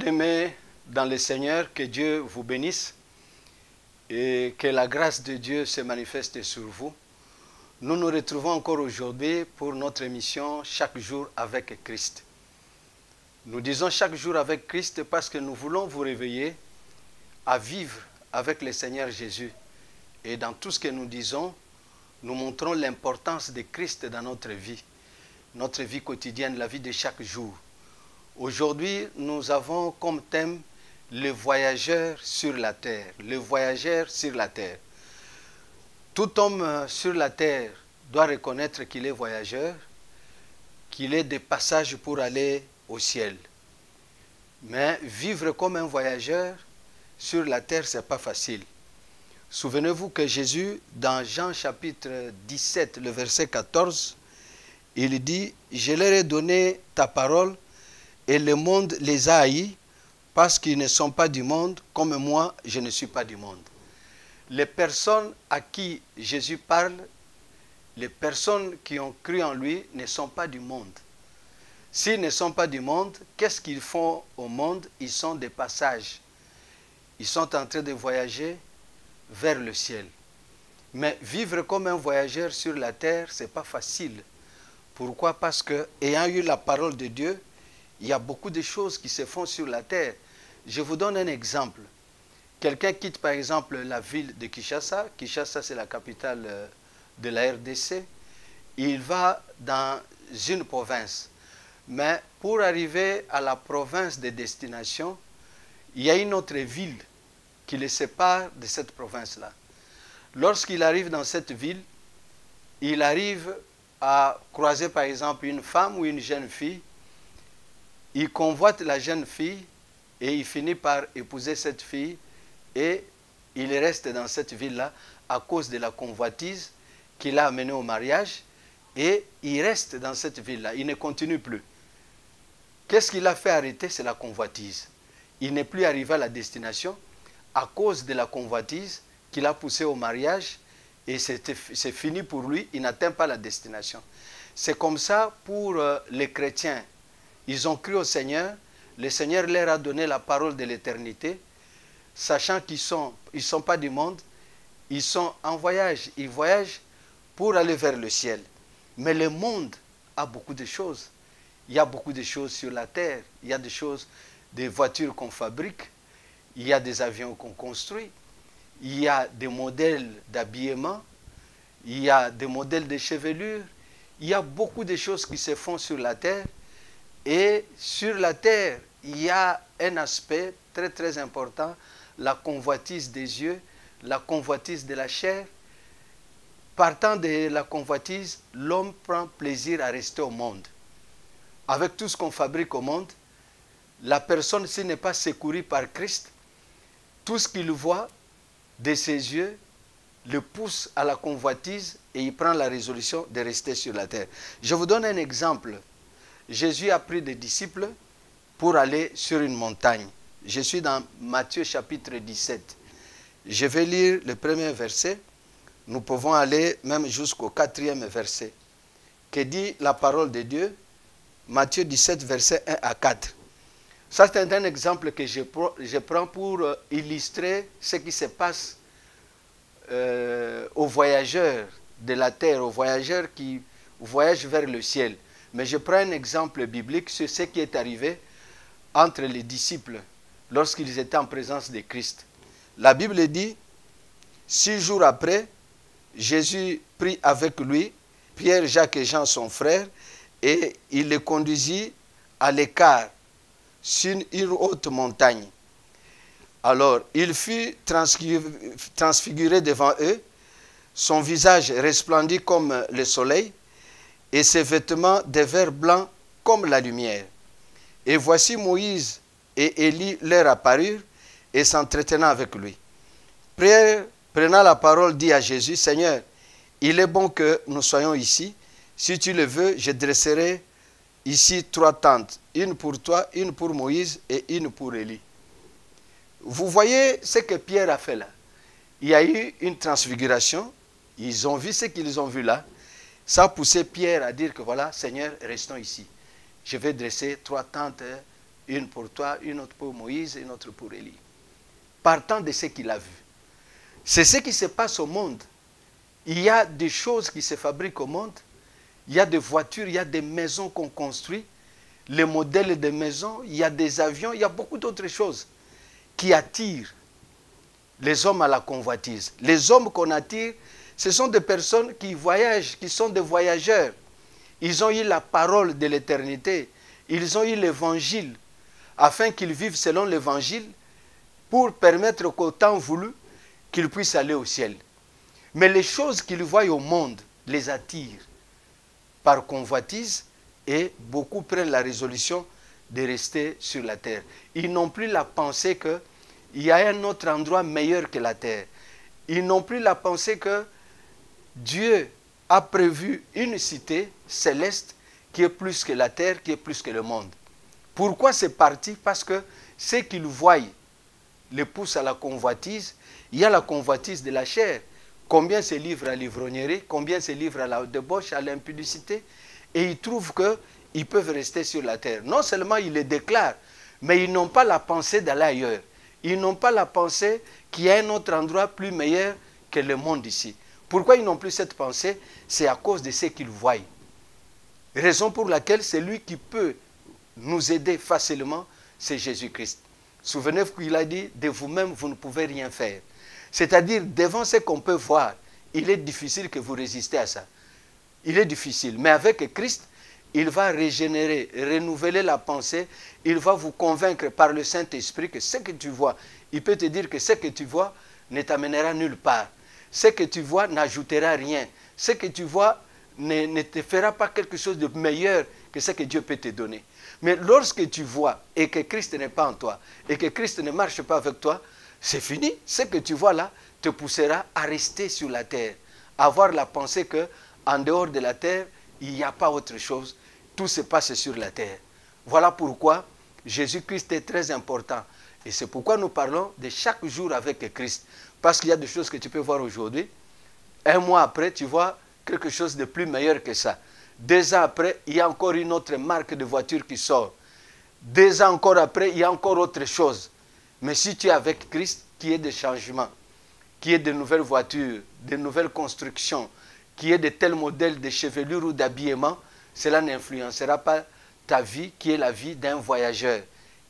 Bien-aimés dans le Seigneur, que Dieu vous bénisse et que la grâce de Dieu se manifeste sur vous. Nous nous retrouvons encore aujourd'hui pour notre émission Chaque jour avec Christ. Nous disons chaque jour avec Christ parce que nous voulons vous réveiller à vivre avec le Seigneur Jésus. Et dans tout ce que nous disons, nous montrons l'importance de Christ dans notre vie quotidienne, la vie de chaque jour. Aujourd'hui, nous avons comme thème le voyageur sur la terre. Le voyageur sur la terre. Tout homme sur la terre doit reconnaître qu'il est voyageur, qu'il est de passage pour aller au ciel. Mais vivre comme un voyageur sur la terre, ce n'est pas facile. Souvenez-vous que Jésus, dans Jean chapitre 17, le verset 14, il dit « Je leur ai donné ta parole et le monde les a haïs parce qu'ils ne sont pas du monde, comme moi, je ne suis pas du monde. » Les personnes à qui Jésus parle, les personnes qui ont cru en lui, ne sont pas du monde. S'ils ne sont pas du monde, qu'est-ce qu'ils font au monde? Ils sont des passages. Ils sont en train de voyager vers le ciel. Mais vivre comme un voyageur sur la terre, ce n'est pas facile. Pourquoi? Parce que, ayant eu la parole de Dieu, il y a beaucoup de choses qui se font sur la terre. Je vous donne un exemple. Quelqu'un quitte par exemple la ville de Kinshasa. Kinshasa, c'est la capitale de la RDC. Il va dans une province. Mais pour arriver à la province de destination, il y a une autre ville qui le sépare de cette province-là. Lorsqu'il arrive dans cette ville, il arrive à croiser par exemple une femme ou une jeune fille. Il convoite la jeune fille et il finit par épouser cette fille et il reste dans cette ville-là à cause de la convoitise qui l'a amené au mariage et il reste dans cette ville-là. Il ne continue plus. Qu'est-ce qui l'a fait arrêter? C'est la convoitise. Il n'est plus arrivé à la destination à cause de la convoitise qui l'a poussé au mariage et c'est fini pour lui, il n'atteint pas la destination. C'est comme ça pour les chrétiens. Ils ont cru au Seigneur, le Seigneur leur a donné la parole de l'éternité, sachant qu'ils ils sont pas du monde, ils sont en voyage, ils voyagent pour aller vers le ciel. Mais le monde a beaucoup de choses. Il y a beaucoup de choses sur la terre, il y a des choses, des voitures qu'on fabrique, il y a des avions qu'on construit, il y a des modèles d'habillement, il y a des modèles de chevelure, il y a beaucoup de choses qui se font sur la terre. Et sur la terre, il y a un aspect très très important, la convoitise des yeux, la convoitise de la chair. Partant de la convoitise, l'homme prend plaisir à rester au monde. Avec tout ce qu'on fabrique au monde, la personne, s'il n'est pas secourue par Christ, tout ce qu'il voit de ses yeux le pousse à la convoitise et il prend la résolution de rester sur la terre. Je vous donne un exemple. Jésus a pris des disciples pour aller sur une montagne. Je suis dans Matthieu chapitre 17. Je vais lire le premier verset. Nous pouvons aller même jusqu'au 4e verset. Que dit la parole de Dieu? Matthieu 17, verset 1 à 4. Ça, c'est un exemple que je prends pour illustrer ce qui se passe aux voyageurs de la terre, aux voyageurs qui voyagent vers le ciel. Mais je prends un exemple biblique sur ce qui est arrivé entre les disciples lorsqu'ils étaient en présence de Christ. La Bible dit, 6 jours après, Jésus prit avec lui Pierre, Jacques et Jean, son frère, et il les conduisit à l'écart sur une haute montagne. Alors, il fut transfiguré devant eux, son visage resplendit comme le soleil, et ses vêtements devinrent blancs comme la lumière. Et voici Moïse et Élie leur apparurent et s'entretenant avec lui. Pierre, prenant la parole, dit à Jésus, « Seigneur, il est bon que nous soyons ici. Si tu le veux, je dresserai ici 3 tentes, une pour toi, une pour Moïse et une pour Élie. » Vous voyez ce que Pierre a fait là. Il y a eu une transfiguration. Ils ont vu ce qu'ils ont vu là. Ça a poussé Pierre à dire que voilà, Seigneur, restons ici. Je vais dresser 3 tentes une pour toi, une autre pour Moïse, une autre pour Élie. Partant de ce qu'il a vu. C'est ce qui se passe au monde. Il y a des choses qui se fabriquent au monde. Il y a des voitures, il y a des maisons qu'on construit. Les modèles de maisons, il y a des avions, il y a beaucoup d'autres choses qui attirent les hommes à la convoitise. Les hommes qu'on attire, ce sont des personnes qui voyagent, qui sont des voyageurs. Ils ont eu la parole de l'éternité. Ils ont eu l'évangile, afin qu'ils vivent selon l'évangile, pour permettre qu'au temps voulu, qu'ils puissent aller au ciel. Mais les choses qu'ils voient au monde les attirent par convoitise et beaucoup prennent la résolution de rester sur la terre. Ils n'ont plus la pensée qu'il y a un autre endroit meilleur que la terre. Ils n'ont plus la pensée que Dieu a prévu une cité céleste qui est plus que la terre, qui est plus que le monde. Pourquoi c'est parti? Parce que ce qu'ils voient les pousse à la convoitise. Il y a la convoitise de la chair. Combien se livrent à l'ivrognerie, combien se livrent à la débauche, à l'impudicité, et ils trouvent qu'ils peuvent rester sur la terre. Non seulement ils le déclarent, mais ils n'ont pas la pensée d'aller ailleurs. Ils n'ont pas la pensée qu'il y a un autre endroit plus meilleur que le monde ici. Pourquoi ils n'ont plus cette pensée? C'est à cause de ce qu'ils voient. Raison pour laquelle celui qui peut nous aider facilement, c'est Jésus-Christ. Souvenez-vous qu'il a dit, de vous-même, vous ne pouvez rien faire. C'est-à-dire, devant ce qu'on peut voir, il est difficile que vous résistiez à ça. Il est difficile. Mais avec Christ, il va régénérer, renouveler la pensée. Il va vous convaincre par le Saint-Esprit que ce que tu vois, il peut te dire que ce que tu vois ne t'amènera nulle part. Ce que tu vois n'ajoutera rien. Ce que tu vois ne te fera pas quelque chose de meilleur que ce que Dieu peut te donner. Mais lorsque tu vois et que Christ n'est pas en toi, et que Christ ne marche pas avec toi, c'est fini. Ce que tu vois là te poussera à rester sur la terre. À avoir la pensée qu'en dehors de la terre, il n'y a pas autre chose. Tout se passe sur la terre. Voilà pourquoi Jésus-Christ est très important. Et c'est pourquoi nous parlons de chaque jour avec Christ. Parce qu'il y a des choses que tu peux voir aujourd'hui. Un mois après, tu vois quelque chose de plus meilleur que ça. 2 ans après, il y a encore une autre marque de voiture qui sort. 2 ans encore après, il y a encore autre chose. Mais si tu es avec Christ, qui est des changements, qui est de nouvelles voitures, de nouvelles constructions, qui est de tels modèles de chevelure ou d'habillement, cela n'influencera pas ta vie, qui est la vie d'un voyageur,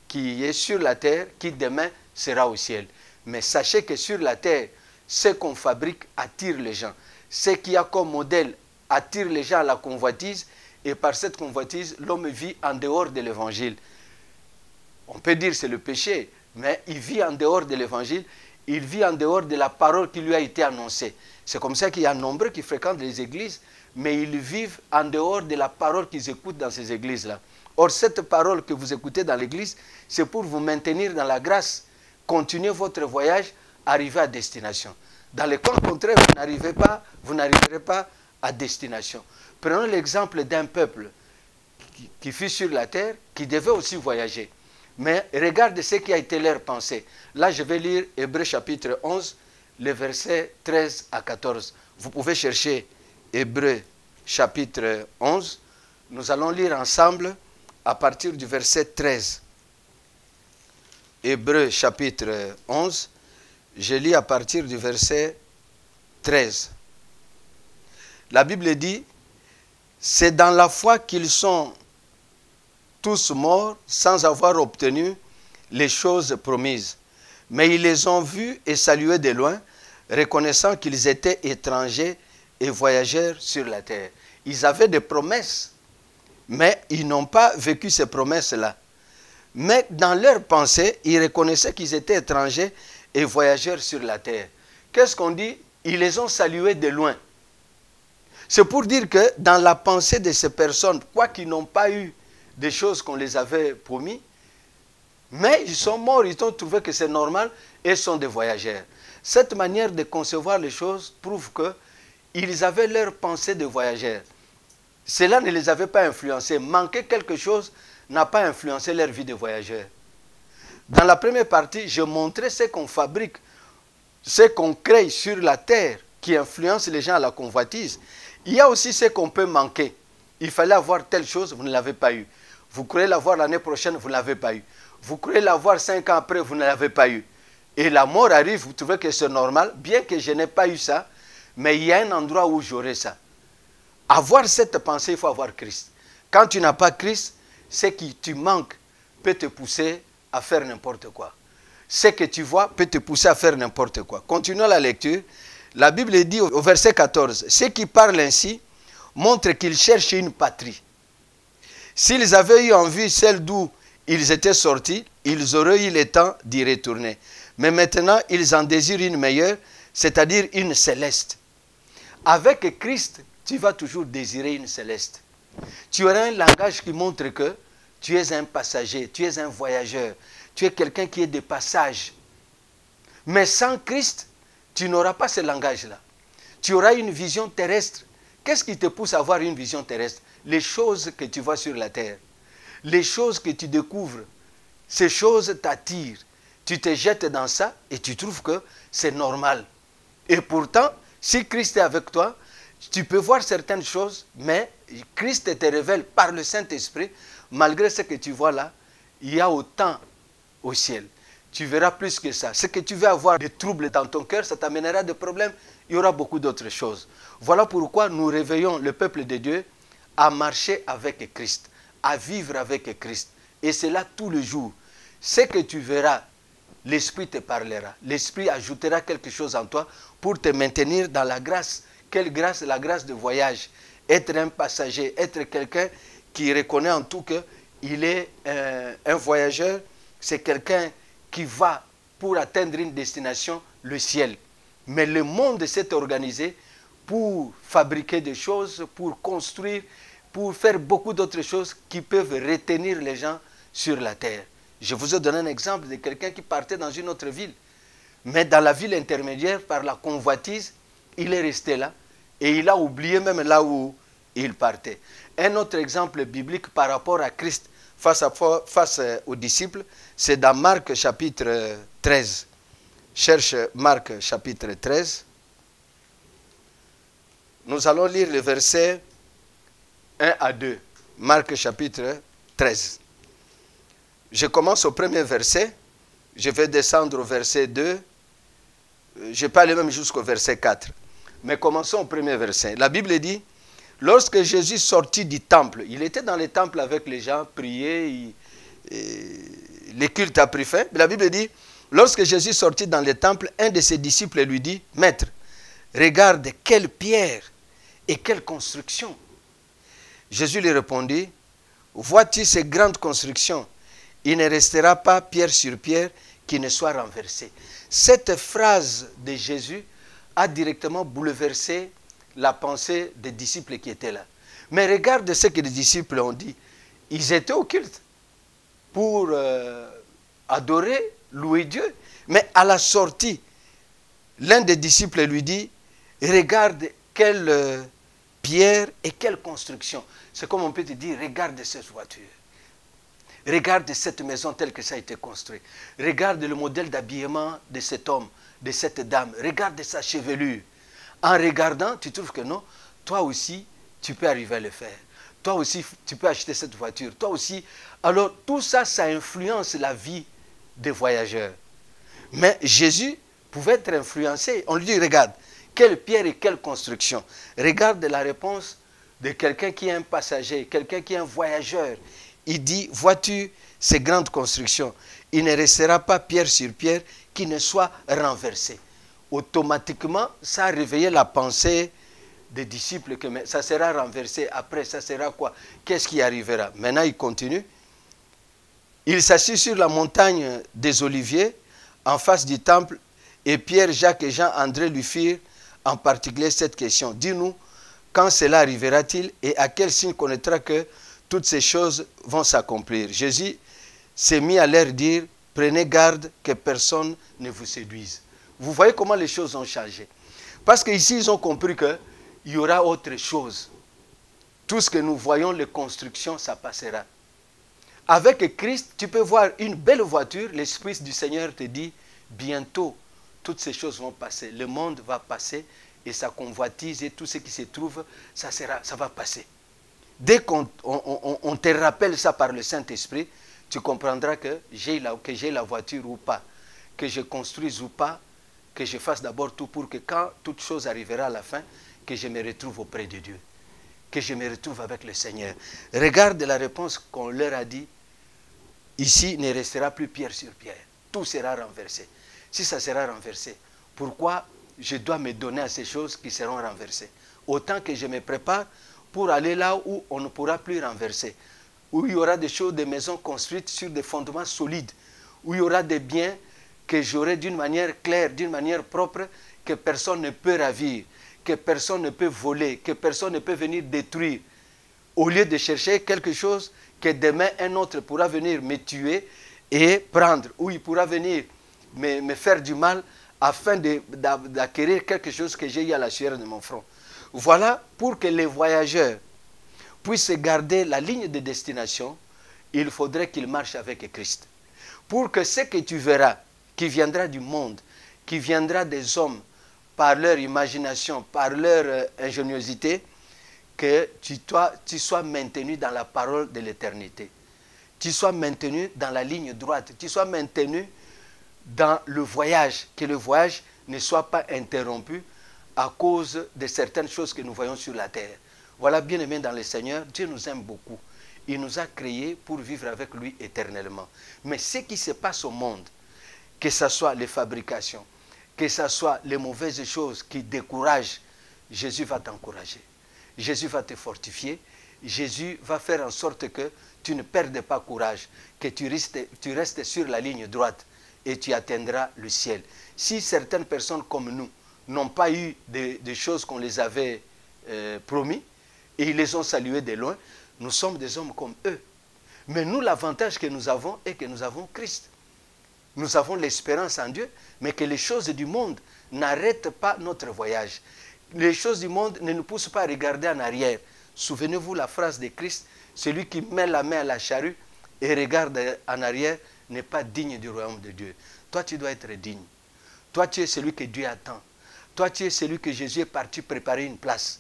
qui est sur la terre, qui demain sera au ciel. Mais sachez que sur la terre, ce qu'on fabrique attire les gens. Ce qu'il y a comme modèle attire les gens à la convoitise, et par cette convoitise, l'homme vit en dehors de l'évangile. On peut dire que c'est le péché, mais il vit en dehors de l'évangile, il vit en dehors de la parole qui lui a été annoncée. C'est comme ça qu'il y a nombreux qui fréquentent les églises, mais ils vivent en dehors de la parole qu'ils écoutent dans ces églises-là. Or, cette parole que vous écoutez dans l'église, c'est pour vous maintenir dans la grâce, continuer votre voyage, arriver à destination. Dans le cas contraire, vous n'arriverez pas à destination. Prenons l'exemple d'un peuple qui fut sur la terre, qui devait aussi voyager. Mais regarde ce qui a été leur pensée. Là, je vais lire Hébreux chapitre 11, les versets 13 à 14. Vous pouvez chercher Hébreux chapitre 11. Nous allons lire ensemble à partir du verset 13. Hébreux chapitre 11, je lis à partir du verset 13. La Bible dit, « C'est dans la foi qu'ils sont tous morts sans avoir obtenu les choses promises. Mais ils les ont vus et salués de loin, reconnaissant qu'ils étaient étrangers et voyageurs sur la terre. » Ils avaient des promesses, mais ils n'ont pas vécu ces promesses-là. Mais dans leur pensée, ils reconnaissaient qu'ils étaient étrangers et voyageurs sur la terre. Qu'est-ce qu'on dit? Ils les ont salués de loin. C'est pour dire que dans la pensée de ces personnes, quoi qu'ils n'ont pas eu des choses qu'on les avait promis, mais ils sont morts, ils ont trouvé que c'est normal et sont des voyageurs. Cette manière de concevoir les choses prouve qu'ils avaient leur pensée de voyageurs. Cela ne les avait pas influencés. Manquer quelque chose n'a pas influencé leur vie de voyageurs. Dans la première partie, je montrais ce qu'on fabrique, ce qu'on crée sur la terre qui influence les gens à la convoitise. Il y a aussi ce qu'on peut manquer. Il fallait avoir telle chose, vous ne l'avez pas eu. Vous croyez l'avoir l'année prochaine, vous ne l'avez pas eu. Vous croyez l'avoir 5 ans après, vous ne l'avez pas eu. Et la mort arrive, vous trouvez que c'est normal, bien que je n'ai pas eu ça, mais il y a un endroit où j'aurai ça. Avoir cette pensée, il faut avoir Christ. Quand tu n'as pas Christ, ce qui tu manques peut te pousser à faire n'importe quoi. Ce que tu vois peut te pousser à faire n'importe quoi. Continuons la lecture. La Bible dit au verset 14, « Ceux qui parlent ainsi montrent qu'ils cherchent une patrie. S'ils avaient eu en vue celle d'où ils étaient sortis, ils auraient eu le temps d'y retourner. Mais maintenant, ils en désirent une meilleure, c'est-à-dire une céleste. » Avec Christ, tu vas toujours désirer une céleste. Tu auras un langage qui montre que tu es un passager, tu es un voyageur, tu es quelqu'un qui est de passage. Mais sans Christ, tu n'auras pas ce langage-là. Tu auras une vision terrestre. Qu'est-ce qui te pousse à avoir une vision terrestre? Les choses que tu vois sur la terre, les choses que tu découvres, ces choses t'attirent. Tu te jettes dans ça et tu trouves que c'est normal. Et pourtant, si Christ est avec toi, tu peux voir certaines choses, mais Christ te révèle par le Saint-Esprit, malgré ce que tu vois là, il y a autant au ciel. Tu verras plus que ça. Ce que tu veux avoir des troubles dans ton cœur, ça t'amènera des problèmes. Il y aura beaucoup d'autres choses. Voilà pourquoi nous réveillons le peuple de Dieu à marcher avec Christ, à vivre avec Christ. Et c'est là tout le jour. Ce que tu verras, l'Esprit te parlera. L'Esprit ajoutera quelque chose en toi pour te maintenir dans la grâce. Quelle grâce? La grâce de voyage. Être un passager, être quelqu'un qui reconnaît en tout qu'il est un voyageur, c'est quelqu'un qui va pour atteindre une destination, le ciel. Mais le monde s'est organisé pour fabriquer des choses, pour construire, pour faire beaucoup d'autres choses qui peuvent retenir les gens sur la terre. Je vous ai donné un exemple de quelqu'un qui partait dans une autre ville. Mais dans la ville intermédiaire, par la convoitise, il est resté là. Et il a oublié même là où il partait. Un autre exemple biblique par rapport à Christ face aux disciples, c'est dans Marc chapitre 13. Cherche Marc chapitre 13. Nous allons lire le verset 1 à 2. Marc chapitre 13. Je commence au premier verset. Je vais descendre au verset 2. Je peux aller même jusqu'au verset 4. Mais commençons au premier verset. La Bible dit, lorsque Jésus sortit du temple, il était dans le temple avec les gens, priait, les cultes a pris fin. La Bible dit, lorsque Jésus sortit dans le temple, un de ses disciples lui dit, « Maître, regarde quelle pierre et quelle construction. » Jésus lui répondit, « Vois-tu ces grandes constructions? Il ne restera pas pierre sur pierre qui ne soit renversée. » Cette phrase de Jésus a directement bouleversé la pensée des disciples qui étaient là. Mais regarde ce que les disciples ont dit. Ils étaient au culte pour adorer, louer Dieu. Mais à la sortie, l'un des disciples lui dit, regarde quelle pierre et quelle construction. C'est comme on peut te dire, regarde cette voiture. Regarde cette maison telle que ça a été construit. Regarde le modèle d'habillement de cet homme, de cette dame. Regarde sa chevelure. En regardant, tu trouves que non, toi aussi, tu peux arriver à le faire. Toi aussi, tu peux acheter cette voiture. Toi aussi. Alors, tout ça, ça influence la vie des voyageurs. Mais Jésus pouvait être influencé. On lui dit, regarde, quelle pierre et quelle construction. Regarde la réponse de quelqu'un qui est un passager, quelqu'un qui est un voyageur. Il dit, vois-tu ces grandes constructions? Il ne restera pas pierre sur pierre qui ne soit renversée. Automatiquement, ça a réveillé la pensée des disciples que ça sera renversé. Après, ça sera quoi? Qu'est-ce qui arrivera? Maintenant, il continue. Il s'assit sur la montagne des Oliviers, en face du temple, et Pierre, Jacques et Jean, André lui firent en particulier cette question. Dis-nous, quand cela arrivera-t-il et à quel signe connaîtra que toutes ces choses vont s'accomplir? Jésus s'est mis à leur dire, prenez garde que personne ne vous séduise. Vous voyez comment les choses ont changé. Parce qu'ici, ils ont compris qu'il y aura autre chose. Tout ce que nous voyons, les constructions, ça passera. Avec Christ, tu peux voir une belle voiture, l'Esprit du Seigneur te dit, bientôt, toutes ces choses vont passer. Le monde va passer et sa convoitise et tout ce qui se trouve, ça va passer. Dès qu'on on te rappelle ça par le Saint-Esprit, tu comprendras que j'ai la voiture ou pas, que je construise ou pas, que je fasse d'abord tout pour que quand toute chose arrivera à la fin, que je me retrouve auprès de Dieu, que je me retrouve avec le Seigneur. Regarde la réponse qu'on leur a dit. Ici ne restera plus pierre sur pierre. Tout sera renversé. Si ça sera renversé, pourquoi je dois me donner à ces choses qui seront renversées? Autant que je me prépare pour aller là où on ne pourra plus renverser, où il y aura des choses, des maisons construites sur des fondements solides, où il y aura des biens que j'aurai d'une manière claire, d'une manière propre, que personne ne peut ravir, que personne ne peut voler, que personne ne peut venir détruire. Au lieu de chercher quelque chose que demain un autre pourra venir me tuer et prendre, ou il pourra venir me faire du mal afin d'acquérir quelque chose que j'ai eu à la sueur de mon front. Voilà, pour que les voyageurs puissent garder la ligne de destination, il faudrait qu'ils marchent avec Christ. Pour que ce que tu verras, qui viendra du monde, qui viendra des hommes, par leur imagination, par leur ingéniosité, que tu sois maintenu dans la parole de l'éternité. Tu sois maintenu dans la ligne droite. Tu sois maintenu dans le voyage. Que le voyage ne soit pas interrompu à cause de certaines choses que nous voyons sur la terre. Voilà, bien-aimés dans le Seigneur, Dieu nous aime beaucoup. Il nous a créés pour vivre avec lui éternellement. Mais ce qui se passe au monde, que ce soit les fabrications, que ce soit les mauvaises choses qui découragent, Jésus va t'encourager. Jésus va te fortifier. Jésus va faire en sorte que tu ne perdes pas courage, que tu restes sur la ligne droite et tu atteindras le ciel. Si certaines personnes comme nous n'ont pas eu des choses qu'on les avait promis et ils les ont saluées de loin, nous sommes des hommes comme eux. Mais nous, l'avantage que nous avons est que nous avons Christ. Nous avons l'espérance en Dieu, mais que les choses du monde n'arrêtent pas notre voyage. Les choses du monde ne nous poussent pas à regarder en arrière. Souvenez-vous la phrase de Christ, celui qui met la main à la charrue et regarde en arrière n'est pas digne du royaume de Dieu. Toi, tu dois être digne. Toi, tu es celui que Dieu attend. Toi, tu es celui que Jésus est parti préparer une place.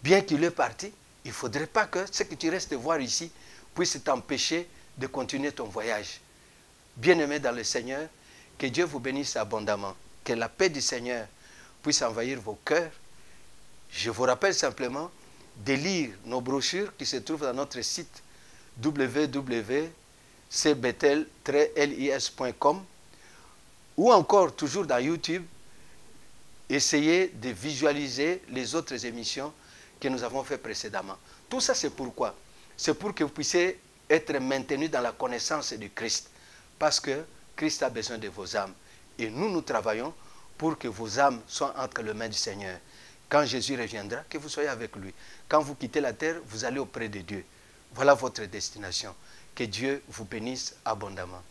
Bien qu'il est parti, il ne faudrait pas que ce que tu restes voir ici puisse t'empêcher de continuer ton voyage. Bien-aimés dans le Seigneur, que Dieu vous bénisse abondamment. Que la paix du Seigneur puisse envahir vos cœurs. Je vous rappelle simplement de lire nos brochures qui se trouvent dans notre site www.cbetel-lis.com ou encore toujours dans YouTube, essayez de visualiser les autres émissions que nous avons faites précédemment. Tout ça, c'est pourquoi? C'est pour que vous puissiez être maintenus dans la connaissance de Christ. Parce que Christ a besoin de vos âmes. Et nous, nous travaillons pour que vos âmes soient entre les mains du Seigneur. Quand Jésus reviendra, que vous soyez avec lui. Quand vous quittez la terre, vous allez auprès de Dieu. Voilà votre destination. Que Dieu vous bénisse abondamment.